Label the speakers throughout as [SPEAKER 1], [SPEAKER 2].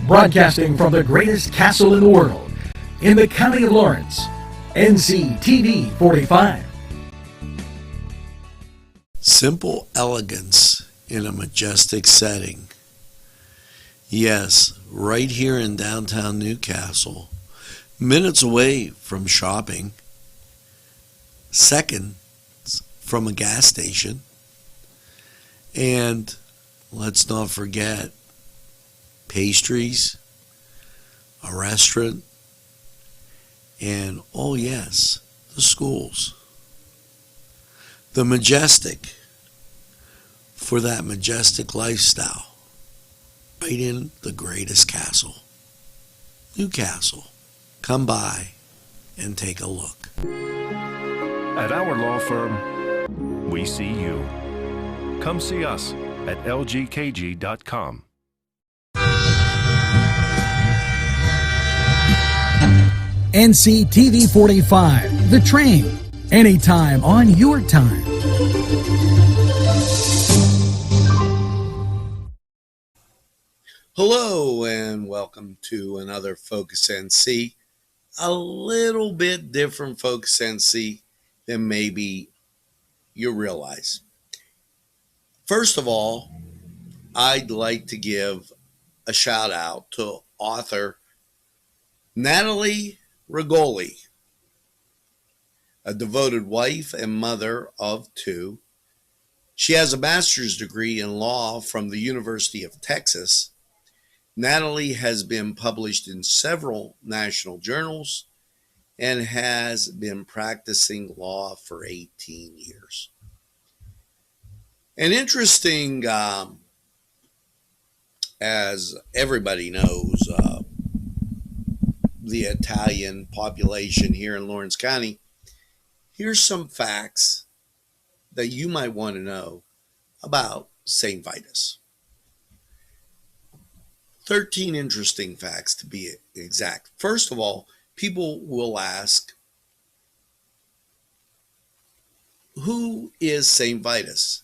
[SPEAKER 1] Broadcasting from the greatest castle in the world, in the county of Lawrence, NCTV45.
[SPEAKER 2] Simple elegance in a majestic setting. Yes, right here in downtown Newcastle, minutes away from shopping, seconds from a gas station, and let's not forget pastries, a restaurant, and oh yes, the schools. The majestic for that majestic lifestyle, right in the greatest castle, Newcastle. Come by and take a look.
[SPEAKER 3] At our law firm, we see you. Come see us at lgkg.com.
[SPEAKER 1] NCTV45, The Train, anytime on your time.
[SPEAKER 2] Hello and welcome to another Focus NC. A little bit different Focus NC than maybe you realize. First of all, I'd like to give a shout out to author Natalie Regoli, a devoted wife and mother of two. She has a master's degree in law from the University of Texas. Natalie has been published in several national journals and has been practicing law for 18 years. An interesting, as everybody knows, the Italian population here in Lawrence County, here's some facts that you might want to know about St. Vitus. 13 interesting facts to be exact. First of all, people will ask, who is St. Vitus?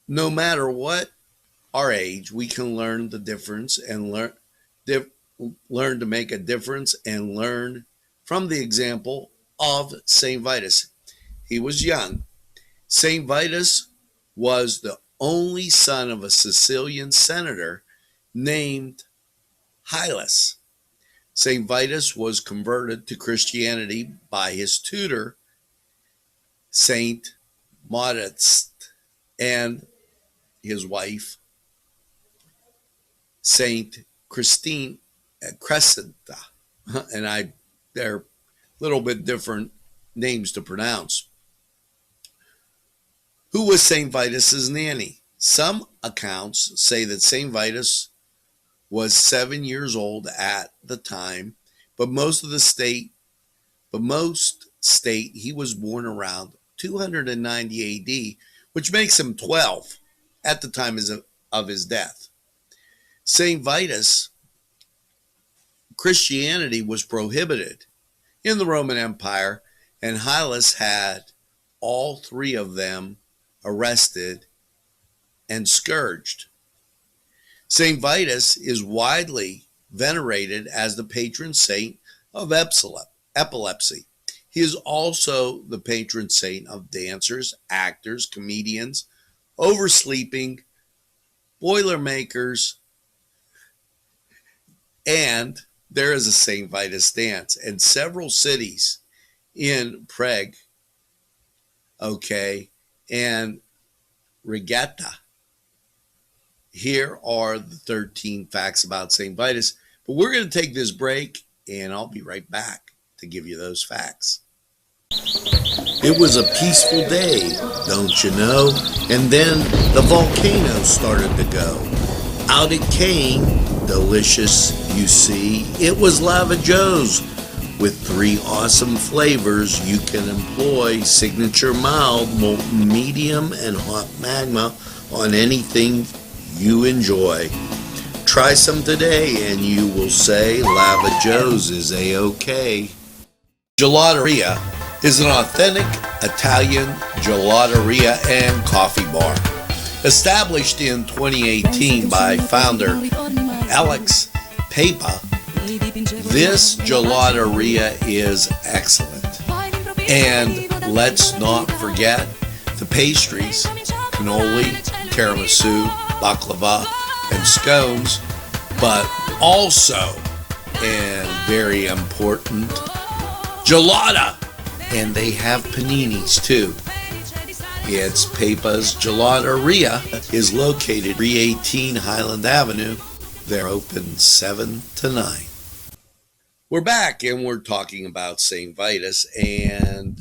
[SPEAKER 2] No matter what our age, we can learn the difference and learn to make a difference and learn from the example of St. Vitus. He was young. St. Vitus was the only son of a Sicilian senator named Hylas. St. Vitus was converted to Christianity by his tutor, Saint Modest, and his wife, Saint Christine Crescenta, and they're a little bit different names to pronounce. Who was St. Vitus's nanny? Some accounts say that St. Vitus was 7 years old at the time, but most state he was born around 290 AD, which makes him 12 at the time of his death. St. Vitus, Christianity was prohibited in the Roman Empire, and Hylas had all three of them arrested and scourged. St. Vitus is widely venerated as the patron saint of epilepsy. He is also the patron saint of dancers, actors, comedians, oversleeping, boilermakers, and there is a St. Vitus dance in several cities in Prague, and Regatta. Here are the 13 facts about St. Vitus, but we're going to take this break, and I'll be right back to give you those facts. It was a peaceful day, don't you know? And then the volcano started to go. Out it came, delicious, you see. It was Lava Joe's with 3 awesome flavors you can employ: signature mild, molten medium, and hot magma on anything you enjoy. Try some today and you will say Lava Joe's is A-OK. Gelateria is an authentic Italian gelateria and coffee bar. Established in 2018 by founder Alex Papa, this gelateria is excellent. And let's not forget the pastries, cannoli, tiramisu, baklava, and scones, but also, and very important, gelata. And they have paninis too. It's Papa's Gelateria is located 318 Highland Avenue. They're open 7 to 9. We're back and we're talking about St. Vitus, and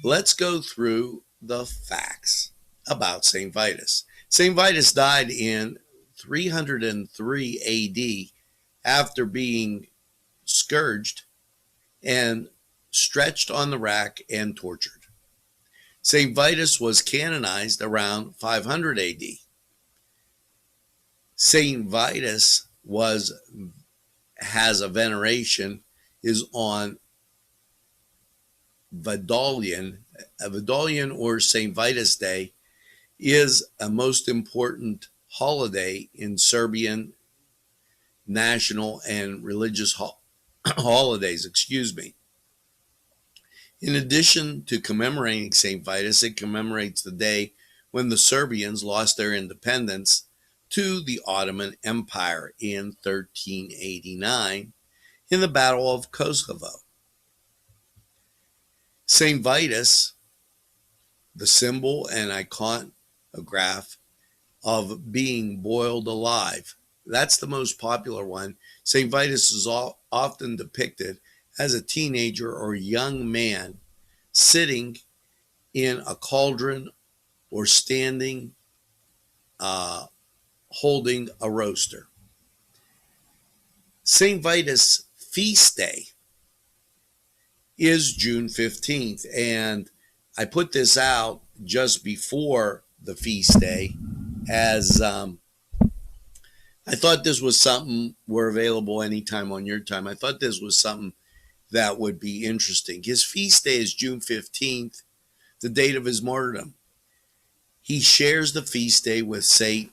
[SPEAKER 2] let's go through the facts about St. Vitus. St. Vitus died in 303 AD after being scourged and stretched on the rack and tortured. St. Vitus was canonized around 500 AD. St. Vitus has a veneration, is on Vidalian. A Vidalian or St. Vitus Day is a most important holiday in Serbian national and religious holidays. In addition to commemorating St. Vitus, it commemorates the day when the Serbians lost their independence to the Ottoman Empire in 1389 in the Battle of Kosovo. St. Vitus, the symbol and iconograph of being boiled alive. That's the most popular one. St. Vitus is often depicted as a teenager or young man sitting in a cauldron or standing holding a roaster. St. Vitus feast day is June 15th, and I put this out just before the feast day as I thought this was something. We're available anytime on your time. I thought this was something that would be interesting. His feast day is June 15th, the date of his martyrdom. He shares the feast day with St.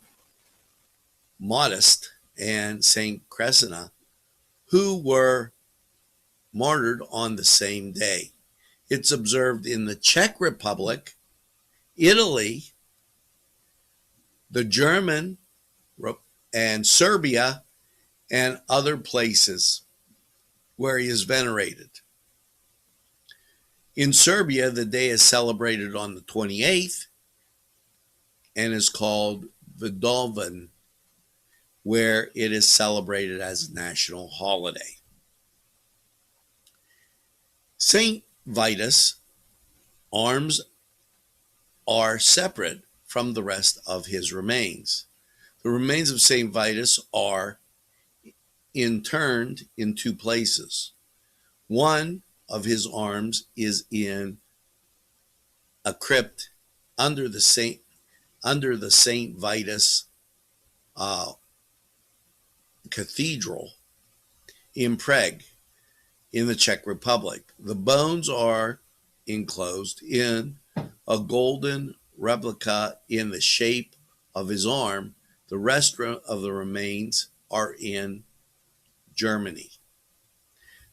[SPEAKER 2] Modest and St. Crescina, who were martyred on the same day. It's observed in the Czech Republic, Italy, the German, and Serbia, and other places where he is venerated. In Serbia, the day is celebrated on the 28th and is called Vidalvan, where it is celebrated as a national holiday. St. Vitus' arms are separate from the rest of his remains. The remains of St. Vitus are interned in two places. One of his arms is in a crypt under the St. Vitus Cathedral in Prague, in the Czech Republic. The bones are enclosed in a golden replica in the shape of his arm. The rest of the remains are in Germany.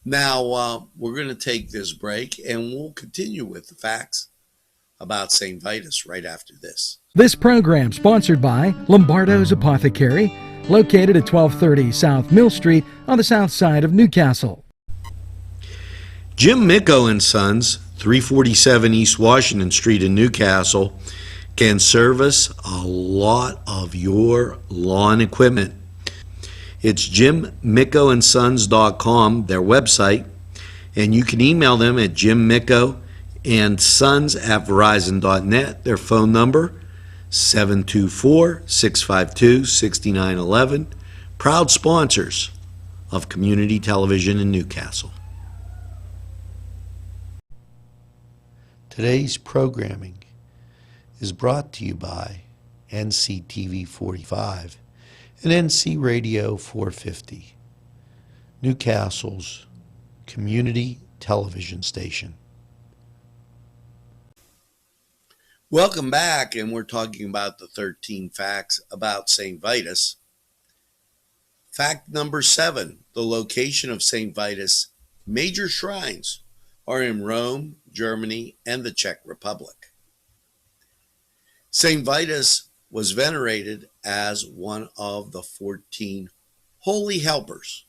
[SPEAKER 2] Now, we're going to take this break and we'll continue with the facts about St. Vitus right after this.
[SPEAKER 1] This program sponsored by Lombardo's Apothecary, located at 1230 South Mill Street on the south side of Newcastle.
[SPEAKER 2] Jim Micco and Sons, 347 East Washington Street in Newcastle, can service a lot of your lawn equipment. It's jimmickoandsons.com, their website, and you can email them at jimmickoandsons@verizon.net. Their phone number, 724-652-6911. Proud sponsors of community television in Newcastle.
[SPEAKER 4] Today's programming is brought to you by NCTV45 and NC Radio 450, Newcastle's community television station.
[SPEAKER 2] Welcome back, and we're talking about the 13 facts about St. Vitus. Fact number 7, the location of St. Vitus' major shrines are in Rome, Germany, and the Czech Republic. St. Vitus was venerated as one of the 14 holy helpers.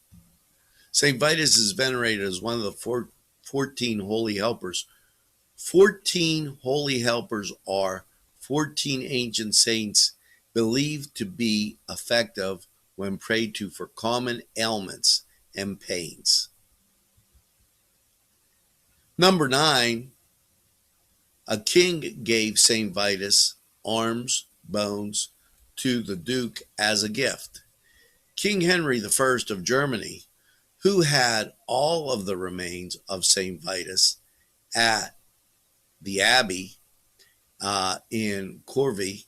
[SPEAKER 2] St. Vitus is venerated as one of the 14 holy helpers. 14 holy helpers are 14 ancient saints believed to be effective when prayed to for common ailments and pains. Number 9, a king gave St. Vitus arms, bones to the Duke as a gift. King Henry I of Germany, who had all of the remains of St. Vitus at the abbey in Corvey,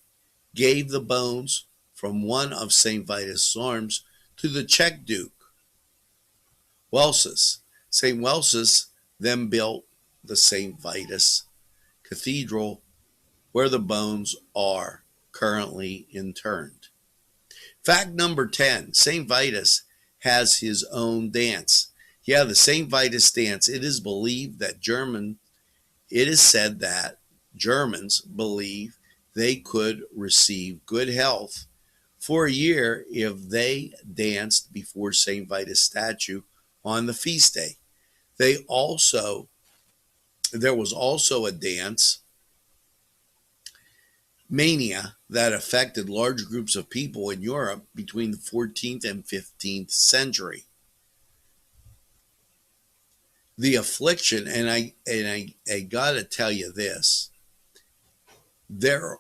[SPEAKER 2] gave the bones from one of St. Vitus' arms to the Czech Duke, Welsus. St. Welsus then built the St. Vitus Cathedral, where the bones are currently interned. Fact number 10, St. Vitus has his own dance. Yeah, the St. Vitus dance. It is said that Germans believe they could receive good health for a year if they danced before St. Vitus' statue on the feast day. There was also a dance mania that affected large groups of people in Europe between the 14th and 15th century. The affliction, and I gotta tell you this, the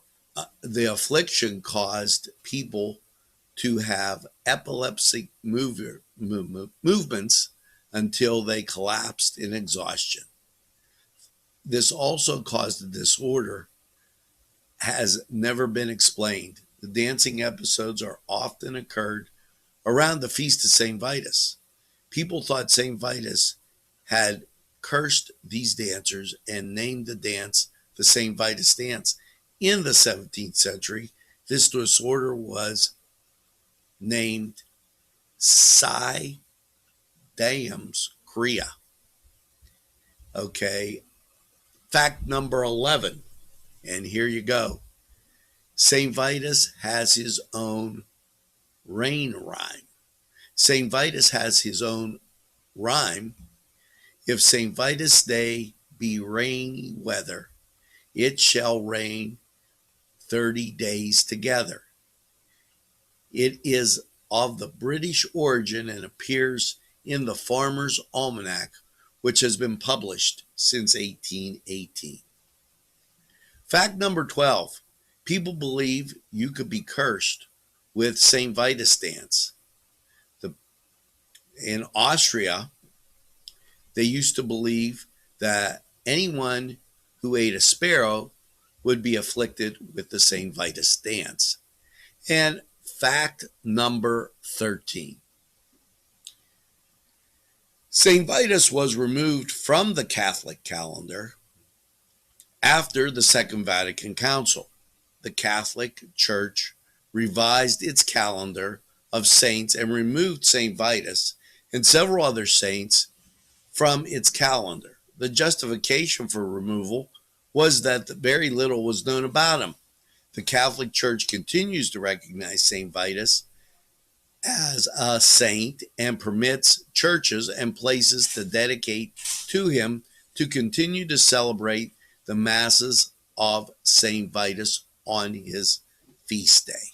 [SPEAKER 2] affliction caused people to have epileptic movements until they collapsed in exhaustion. This also caused a disorder has never been explained. The dancing episodes are often occurred around the feast of St. Vitus. People thought St. Vitus had cursed these dancers and named the dance the St. Vitus dance. In the 17th century, this disorder was named Psi Dams Crea. Okay, fact number 11, and here you go. St. Vitus has his own rain rhyme. St. Vitus has his own rhyme. If St. Vitus' day be rainy weather, it shall rain 30 days together. It is of the British origin and appears in the Farmer's Almanac, which has been published since 1818. Fact number 12. People believe you could be cursed with St. Vitus dance. In Austria, they used to believe that anyone who ate a sparrow would be afflicted with the St. Vitus dance. And fact number 13. St. Vitus was removed from the Catholic calendar after the Second Vatican Council. The Catholic Church revised its calendar of saints and removed St. Vitus and several other saints from its calendar. The justification for removal was that very little was known about him. The Catholic Church continues to recognize St. Vitus as a saint and permits churches and places to dedicate to him to continue to celebrate the masses of St. Vitus on his feast day.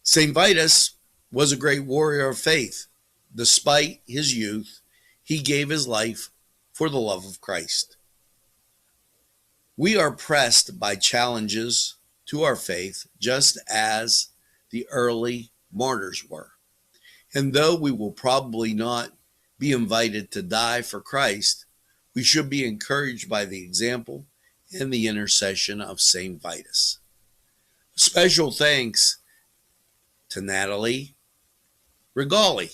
[SPEAKER 2] St. Vitus was a great warrior of faith. Despite his youth, he gave his life for the love of Christ. We are pressed by challenges to our faith, just as the early martyrs were. And though we will probably not be invited to die for Christ, we should be encouraged by the example and the intercession of St. Vitus. Special thanks to Natalie Regali,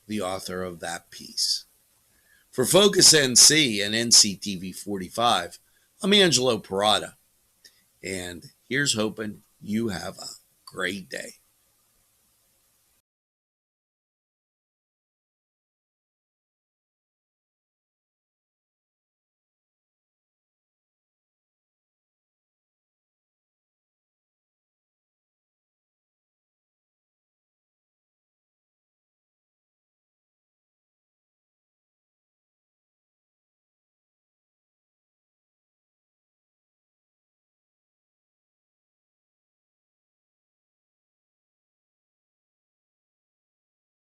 [SPEAKER 2] the author of that piece. For Focus NC and NCTV45, I'm Angelo Parada, and here's hoping you have a great day.